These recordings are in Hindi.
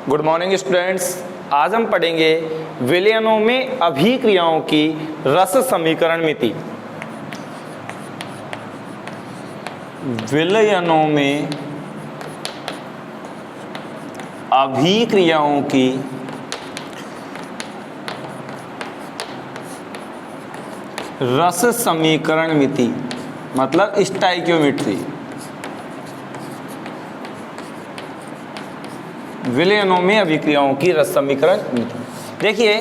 Good morning students. आज हम पढ़ेंगे विलयनों में अभिक्रियाओं की रस समीकरण मिति। विलयनों में अभिक्रियाओं की रस समीकरण मिति मतलब स्टाइकियोमेट्री। विलयनों में अभिक्रियाओं की रस समीकरण मिति। देखिए,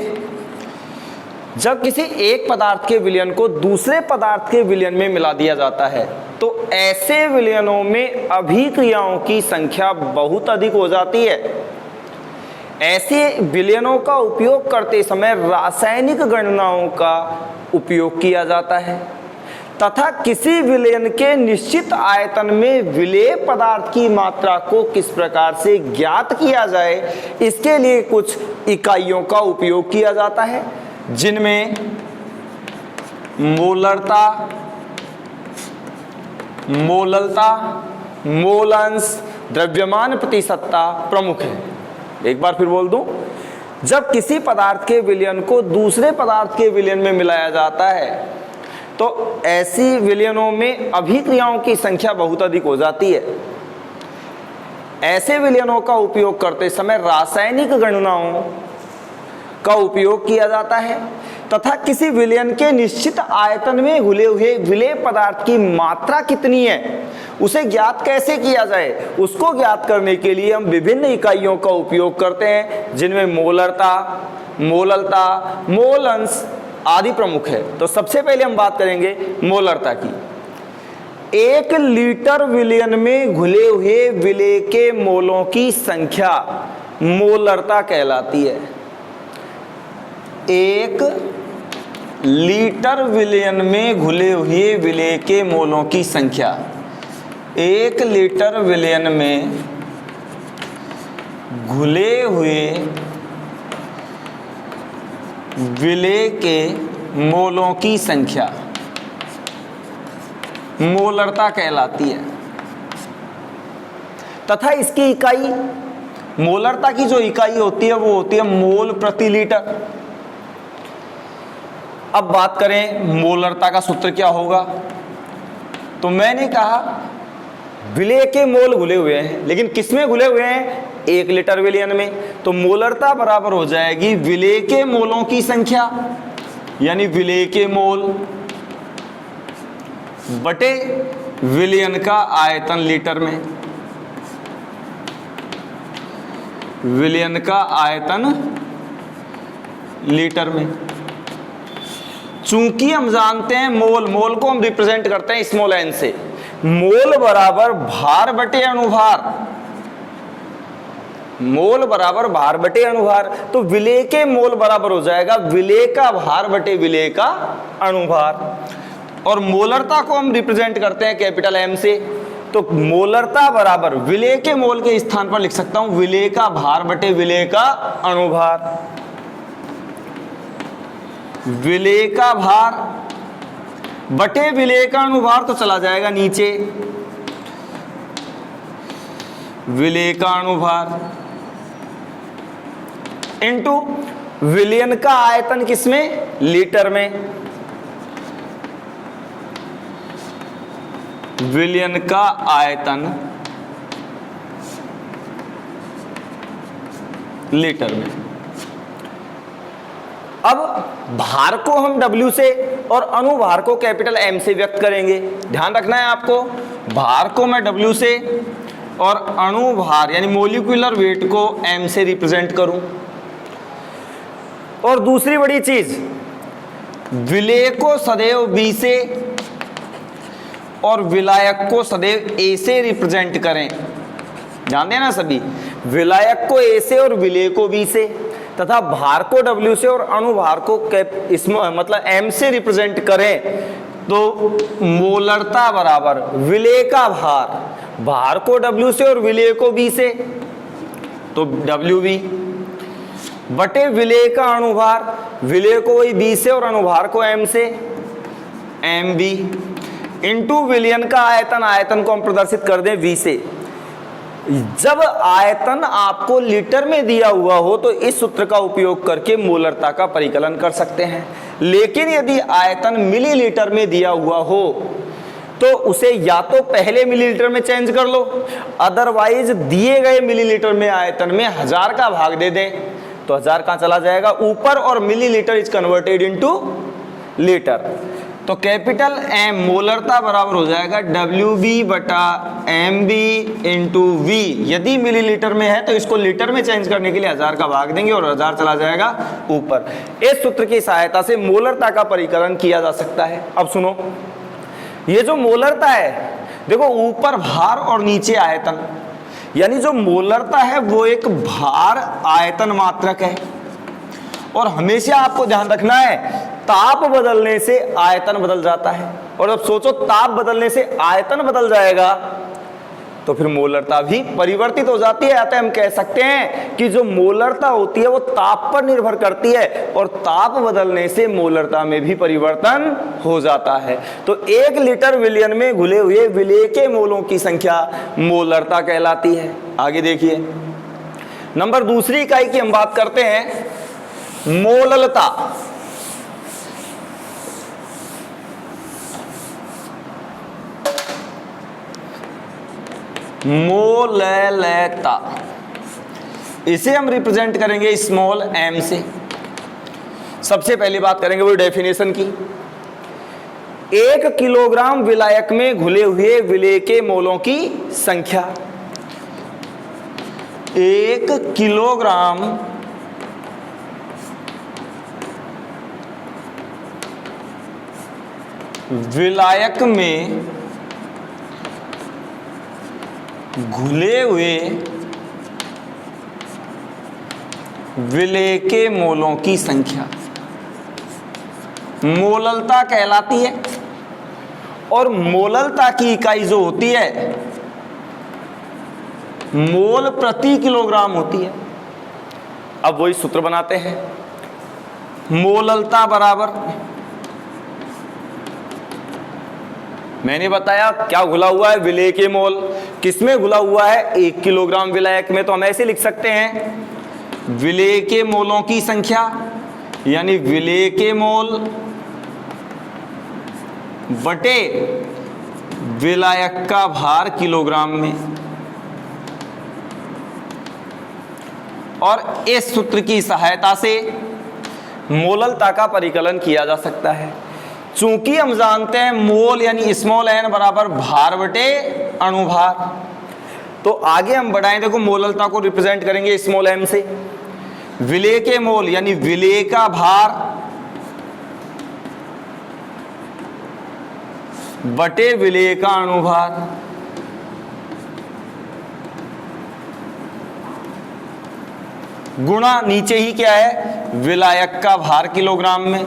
जब किसी एक पदार्थ के विलयन को दूसरे पदार्थ के विलयन में मिला दिया जाता है तो ऐसे विलयनों में अभिक्रियाओं की संख्या बहुत अधिक हो जाती है। ऐसे विलयनों का उपयोग करते समय रासायनिक गणनाओं का उपयोग किया जाता है तथा किसी विलयन के निश्चित आयतन में विलेय पदार्थ की मात्रा को किस प्रकार से ज्ञात किया जाए, इसके लिए कुछ इकाइयों का उपयोग किया जाता है, जिनमें मोलरता, मोललता, मोल अंश, द्रव्यमान प्रतिशतता प्रमुख है। एक बार फिर बोल दूं, जब किसी पदार्थ के विलयन को दूसरे पदार्थ के विलयन में मिलाया जाता है तो ऐसी विलयनों में अभिक्रियाओं की संख्या बहुत अधिक हो जाती है। ऐसे विलयनों का उपयोग करते समय रासायनिक गणनाओं का उपयोग किया जाता है तथा किसी विलयन के निश्चित आयतन में घुले हुए विलेय पदार्थ की मात्रा कितनी है उसे ज्ञात कैसे किया जाए, उसको ज्ञात करने के लिए हम विभिन्न इकाइयों का उपयोग करते हैं, जिनमें मोलरता, मोललता, मोल अंश आदि प्रमुख है। तो सबसे पहले हम बात करेंगे मोलरता की। 1 लीटर विलयन में घुले हुए विलेय के मोलों की संख्या मोलरता कहलाती है। 1 लीटर विलयन में घुले हुए विलेय के मोलों की संख्या, 1 लीटर विलयन में घुले हुए विलेय के मोलों की संख्या मोलरता कहलाती है तथा इसकी इकाई, मोलरता की जो इकाई होती है वो होती है मोल प्रति लीटर। अब बात करें मोलरता का सूत्र क्या होगा, तो मैंने कहा विलेय के मोल घुले हुए हैं, लेकिन किसमें घुले हुए हैं? 1 लीटर विलयन में। तो मोलरता बराबर हो जाएगी विलेय के मोलों की संख्या, यानी विलेय के मोल बटे विलयन का आयतन लीटर में। विलयन का आयतन लीटर में। चूंकि हम जानते हैं मोल को हम रिप्रेजेंट करते हैं स्मॉल n से, मोल बराबर भार बटे अनुभार, मोल बराबर भार बटे अनुभार। तो विलेय के मोल बराबर हो जाएगा विलेय का भार बटे विलेय का अनुभार। और मोलरता को हम रिप्रेजेंट करते हैं कैपिटल M से, तो मोलरता बराबर विलेय के मोल के स्थान पर लिख सकता हूं विलेय का भार बटे विलेय का अनुभार। विलेय का भार बटे विलेय का अनुभार तो चला जाएगा नीचे, विलेय का अनुभार इनटू विलयन का आयतन किसमें? लीटर में। विलयन का आयतन लीटर में। अब भार को हम W से और अनुभार को कैपिटल M से व्यक्त करेंगे। ध्यान रखना है आपको, भार को मैं W से और अनुभार यानी मोलिकुलर वेट को M से रिप्रेजेंट करूं। और दूसरी बड़ी चीज, विलेय को सदैव B से और विलायक को सदैव A से रिप्रेजेंट करें। ध्यान देना सभी, विलायक को A से और विलेय को B से तथा भार को W से और अनुभार को मतलब M से रिप्रेजेंट करें तो मोलरता बराबर विलेय का भार, भार को W से और विलेय को B से तो WB बटे विलेय का अनुभार, विलेय को वही B से और अनुभार को M से MB इंटू विलयन का आयतन, आयतन को हम प्रदर्शित कर दें V से, जब आयतन आपको लीटर में दिया हुआ हो तो इस सूत्र का उपयोग करके मोलरता का परिकलन कर सकते हैं, लेकिन यदि आयतन मिलीलीटर में दिया हुआ हो तो उसे या तो पहले मिलीलीटर में चेंज कर लो, अदरवाइज दिए गए मिलीलीटर में आयतन में 1000 का भाग दे दें तो 1000 कहाँ चला जाएगा ऊपर, और millilitre is converted into litre. तो कैपिटल एम मोलरता बराबर हो जाएगा WB बटा MB इंटू V। यदि मिलीलीटर में है तो इसको लीटर में चेंज करने के लिए 1000 का भाग देंगे और 1000 चला जाएगा ऊपर। इस सूत्र की सहायता से मोलरता का परिकलन किया जा सकता है। अब सुनो, ये जो मोलरता है, देखो ऊपर भार और नीचे आयतन, यानी जो मोलरता है वो एक भार आयतन मात्रक है। और हमेशा आपको ध्यान रखना है ताप बदलने से आयतन बदल जाता है, और अब सोचो ताप बदलने से आयतन बदल जाएगा तो फिर मोलरता भी परिवर्तित हो जाती है। अतः हम कह सकते हैं कि जो मोलरता होती है वो ताप पर निर्भर करती है, और ताप बदलने से मोलरता में भी परिवर्तन हो जाता है। तो 1 लीटर विलयन में घुले हुए विलेय के मोलों की संख्या मोलरता कहलाती है। आगे देखिए, नंबर दूसरी इकाई की हम बात करते हैं, मोललता। मोललता इसे हम रिप्रेजेंट करेंगे स्मॉल m से। सबसे पहली बात करेंगे वो डेफिनेशन की। 1 किलोग्राम विलायक में घुले हुए विलेय के मोलों की संख्या। 1 किलोग्राम विलायक में घुले हुए विलेय के मोलों की संख्या मोललता कहलाती है। और मोललता की इकाई जो होती है मोल प्रति किलोग्राम होती है। अब वही सूत्र बनाते हैं, मोललता बराबर, मैंने बताया क्या घुला हुआ है विलेय के मोल, किसमें घुला हुआ है 1 किलोग्राम विलायक में, तो हम ऐसे लिख सकते हैं विलेय के मोलों की संख्या, यानी विलेय के मोल बटे विलायक का भार किलोग्राम में। और इस सूत्र की सहायता से मोललता का परिकलन किया जा सकता है। चूंकि हम जानते हैं मोल यानी स्मॉल n बराबर भार बटे अणुभार, तो आगे हम बढ़ाएं, देखो मोललता को रिप्रेजेंट करेंगे स्मॉल m से। विलेय के मोल यानी विलेय का भार बटे विलेय का अणुभार, गुणा नीचे ही क्या है विलायक का भार किलोग्राम में।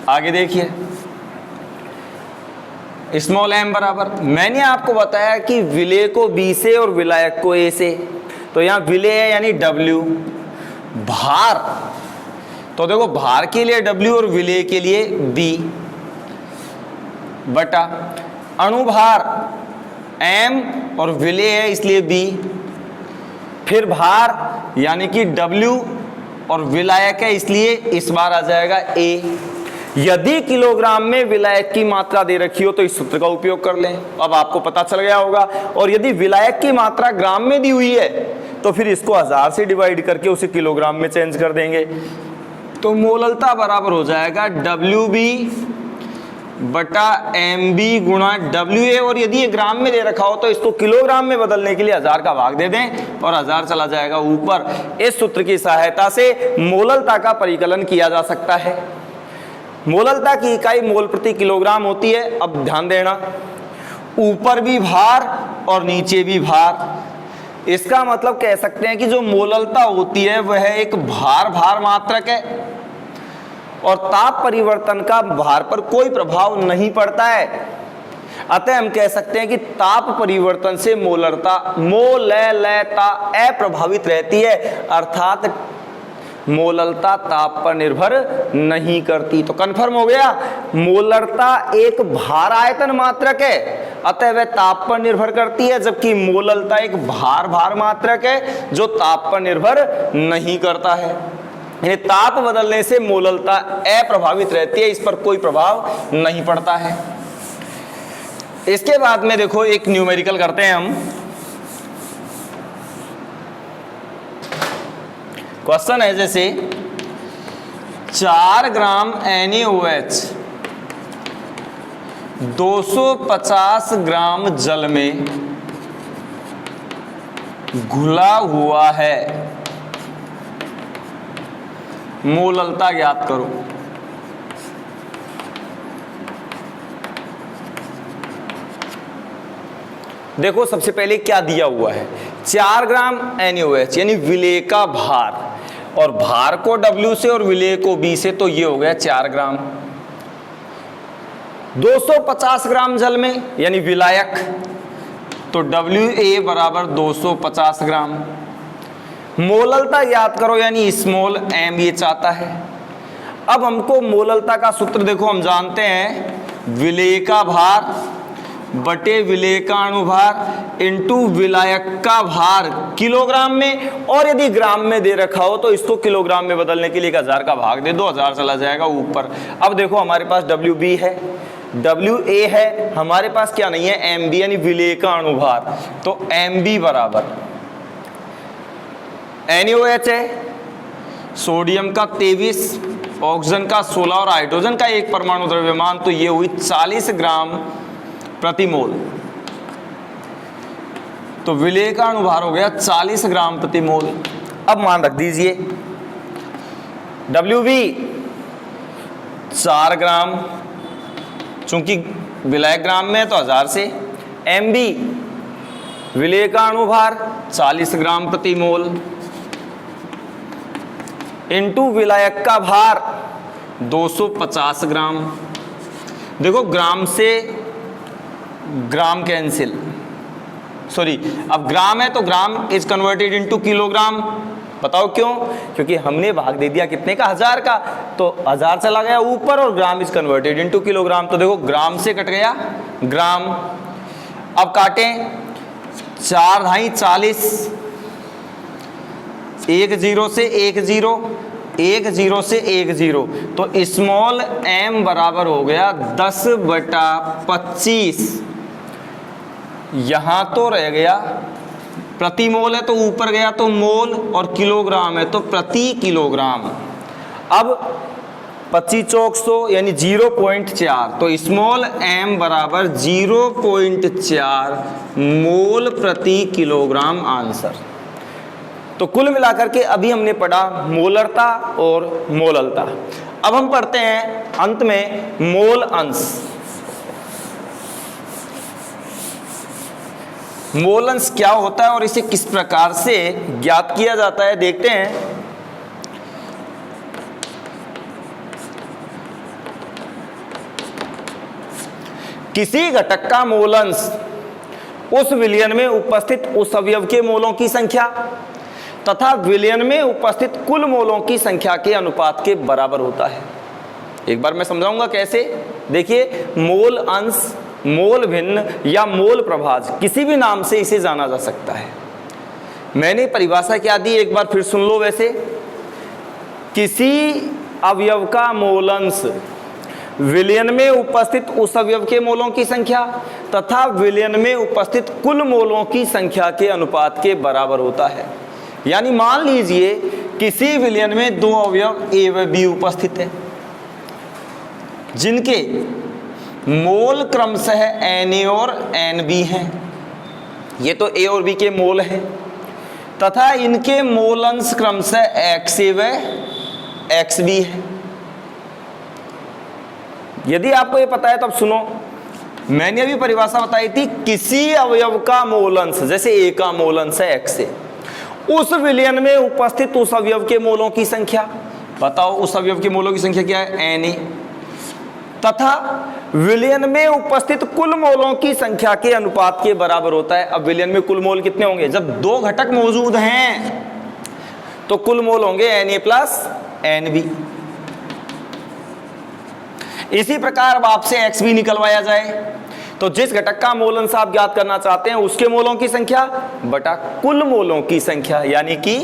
आगे देखिए, स्मॉल m बराबर, मैंने आपको बताया कि विलेय को B से और विलायक को A से, तो यहां विलेय है यानी W, भार तो देखो भार के लिए W और विलेय के लिए B बटा अणुभार M और विलेय है इसलिए B, फिर भार यानी कि W और विलायक है इसलिए इस बार आ जाएगा A। यदि किलोग्राम में विलायक की मात्रा दे रखी हो तो इस सूत्र का उपयोग कर लें, अब आपको पता चल गया होगा। और यदि विलायक की मात्रा ग्राम में दी हुई है तो फिर इसको 1000 से डिवाइड करके उसे किलोग्राम में चेंज कर देंगे। तो मोललता बराबर हो जाएगा WB बटा MB गुणा WA, और यदि ये ग्राम में दे रखा हो तो इसको किलोग्राम में बदलने के लिए 1000 का भाग दे दें और 1000 चला जाएगा ऊपर। इस सूत्र की सहायता से मोललता का परिकलन किया जा सकता है। मोललता की इकाई मोल प्रति किलोग्राम होती है। अब ध्यान देना, ऊपर भी भार और नीचे भी भार, इसका मतलब कह सकते हैं कि जो मोललता होती है वह एक भार मात्रक है और ताप परिवर्तन का भार पर कोई प्रभाव नहीं पड़ता है। अतः हम कह सकते हैं कि ताप परिवर्तन से मोललता अप्रभावित रहती है, अर्थात मोलरता ताप पर निर्भर नहीं करती। तो कंफर्म हो गया, मोलरता एक भार आयतन मात्रक है, अतः वह ताप पर निर्भर करती है, जबकि मोलरता एक भार मात्रक है जो ताप पर निर्भर नहीं करता है। यानी ताप बदलने से मोलरता अप्रभावित रहती है, इस पर कोई प्रभाव नहीं पड़ता है। इसके बाद में देखो एक न्यूमेरिकल करते हैं हम। क्वेश्चन है जैसे 4 ग्राम NaOH 250 ग्राम जल में घुला हुआ है, मोलरता ज्ञात करो। देखो सबसे पहले क्या दिया हुआ है, 4 ग्राम NaOH यानी विलेय का भार, और भार को W से और विलेय को B से, तो ये हो गया 4 ग्राम। 250 ग्राम जल में यानी विलायक, तो WA बराबर 250 ग्राम। मोलरता याद करो यानी स्मॉल m ये चाहता है। अब हमको मोलरता का सूत्र देखो, हम जानते हैं विलेय का भार बटे विलेय का अणुभार इंटू विलायक का भार किलोग्राम में, और यदि ग्राम में दे रखा हो तो इसको किलोग्राम में बदलने के लिए 1000 का भाग दे दो, 1000 चला जाएगा ऊपर। अब देखो हमारे पास WB है, WA है, हमारे पास क्या नहीं है, MB यानी विलेय का अणुभार, तो MB बराबर NaOH है, सोडियम का 23, ऑक्सीजन का 16 और हाइड्रोजन का 1 परमाणु द्रव्यमान, तो ये हुई 40 ग्राम प्रति मोल। तो विलेय का अणुभार हो गया 40 ग्राम प्रति मोल। अब मान रख दीजिए WB 4 ग्राम, चूंकि विलायक ग्राम में है तो 1000 से, MB विलेय का अणुभार 40 ग्राम प्रति मोल इंटू विलायक का भार 250 ग्राम। देखो ग्राम से ग्राम कैंसिल, सॉरी अब ग्राम है तो gram is converted into kilogram. बताओ क्यों? क्योंकि हमने भाग दे दिया कितने का, 1000 का, तो 1000 चला गया ऊपर और gram is converted into kilogram. तो देखो ग्राम से कट गया ग्राम। अब काटें, 4 ढाई 40, 1 0 से 1 0, 1 0 से 1 0, तो स्मॉल m बराबर हो गया 10/25। यहां तो रह गया प्रति मोल है तो ऊपर गया तो मोल, और किलोग्राम है तो प्रति किलोग्राम। अब 25 चौक 100 यानी 0.4, तो स्मॉल m बराबर 0.4 मोल प्रति किलोग्राम आंसर। तो कुल मिलाकर के अभी हमने पढ़ा मोलरता और मोललता। अब हम पढ़ते हैं अंत में मोल अंश। मोल अंश क्या होता है और इसे किस प्रकार से ज्ञात किया जाता है, देखते हैं। किसी घटक का मोल अंश उस विलयन में उपस्थित उस अवयव के मोलों की संख्या तथा विलयन में उपस्थित कुल मोलों की संख्या के अनुपात के बराबर होता है। एक बार मैं समझाऊंगा कैसे। देखिए, मोल अंश, मोल भिन्न या मोल प्रभाज, किसी भी नाम से इसे जाना जा सकता है। मैंने परिभाषा क्या दी, एक बार फिर सुन लो। वैसे किसी अवयव का मोल अंश विलयन में उपस्थित उस अवयव के मोलों की संख्या तथा विलयन में उपस्थित कुल मोलों की संख्या के अनुपात के बराबर होता है। यानी मान लीजिए किसी विलयन में 2 अवयव A व B उपस्थित है, जिनके मोल क्रमशः Na और Nb हैं। ये तो A और B के मोल हैं, तथा इनके मोल अंश क्रमशः XA व XB है। यदि आपको ये पता है तो अब सुनो, मैंने अभी परिभाषा बताई थी, किसी अवयव का मोल अंश, जैसे A का मोल अंश है XA, उस विलयन में उपस्थित उस अवयव के मोलों की संख्या, बताओ उस अवयव के मोलों की संख्या क्या है, Na, तथा विलयन में उपस्थित कुल मोलों की संख्या के अनुपात के बराबर होता है। अब विलयन में कुल मोल कितने होंगे? जब 2 घटक मौजूद हैं तो कुल मोल होंगे Na प्लस Nb। इसी प्रकार अब आपसे Xb निकलवाया जाए तो जिस घटक का मोल अंश आप ज्ञात करना चाहते हैं उसके मोलों की संख्या बटा कुल मोलों की संख्या, यानी कि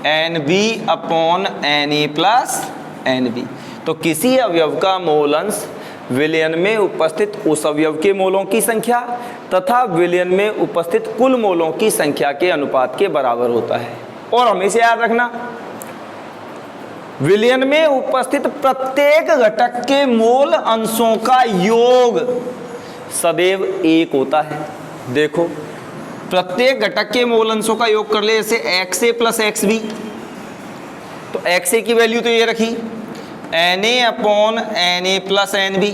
Nb upon Na plus Nb। तो किसी अवयव का मोल अंश विलयन में उपस्थित उस अवयव के मोलों की संख्या तथा विलयन में उपस्थित कुल मोलों की संख्या के अनुपात के बराबर होता है। और हमेशा याद रखना, विलयन में उपस्थित प्रत्येक घटक के मोल अंशों का योग सदैव 1 होता है। देखो, प्रत्येक घटक के मोल अंशों का योग कर ले, जैसे XA प्लस XB, तो XA की वैल्यू तो ये रखी Na upon Na plus Nb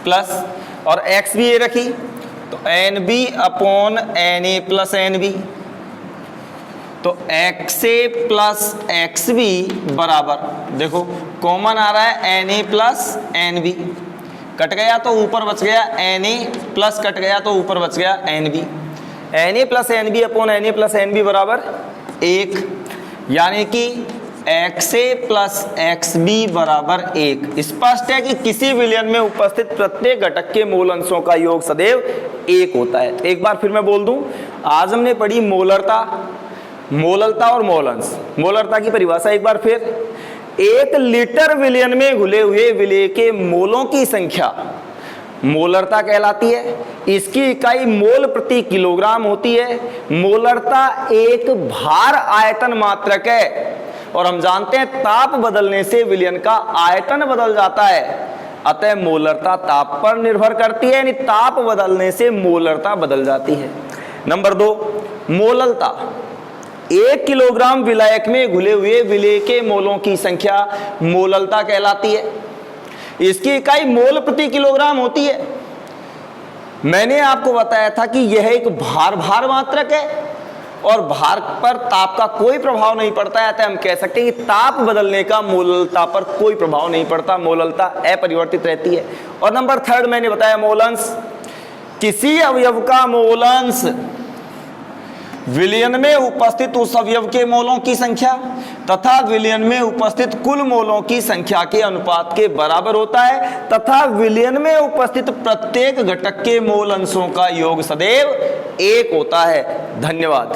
plus, और XB ये रखी तो Nb upon Na plus Nb। तो XA प्लस XB बराबर, देखो कॉमन आ रहा है Na प्लस Nb, कट गया तो ऊपर बच गया Na प्लस कट गया तो ऊपर बच गया Nb। Na plus Nb upon Na plus Nb बराबर 1, यानी कि XA प्लस XB बराबर 1। स्पष्ट है कि किसी विलयन में उपस्थित प्रत्येक घटक के मूल अंशों का योग सदैव 1 होता है। एक बार फिर मैं बोल दूं, आज हमने पढ़ी मोलरता, मोललता और मोल अंश। मोलरता की परिभाषा एक बार फिर, 1 लीटर विलयन में घुले हुए विलेय के मोलों की संख्या मोलरता कहलाती है। इसकी इकाई मोल प्रति किलोग्राम होती है। मोलरता एक भार आयतन मात्रक है और हम जानते हैं ताप बदलने से विलयन का आयतन बदल जाता है, अतः मोलरता ताप पर निर्भर करती है, यानी ताप बदलने से मोलरता बदल जाती है। नंबर 2, मोललता। 1 किलोग्राम विलायक में घुले हुए विलेय के मोलों की संख्या मोललता कहलाती है। इसकी इकाई मोल प्रति किलोग्राम होती है। मैंने आपको बताया था कि यह एक भार मात्रक है और भार पर ताप का कोई प्रभाव नहीं पड़ता है, अतः हम कह सकते हैं कि ताप बदलने का मोललता पर कोई प्रभाव नहीं पड़ता, मोललता अपरिवर्तित रहती है। और नंबर 3 मैंने बताया मोलंश। किसी अवयव का मोलंश विलयन में उपस्थित उस अवयव के मोलों की संख्या तथा विलयन में उपस्थित कुल मोलों की संख्या के अनुपात के बराबर होता है तथा विलयन में उपस्थित प्रत्येक घटक के मोल अंशों का योग सदैव 1 होता है। धन्यवाद।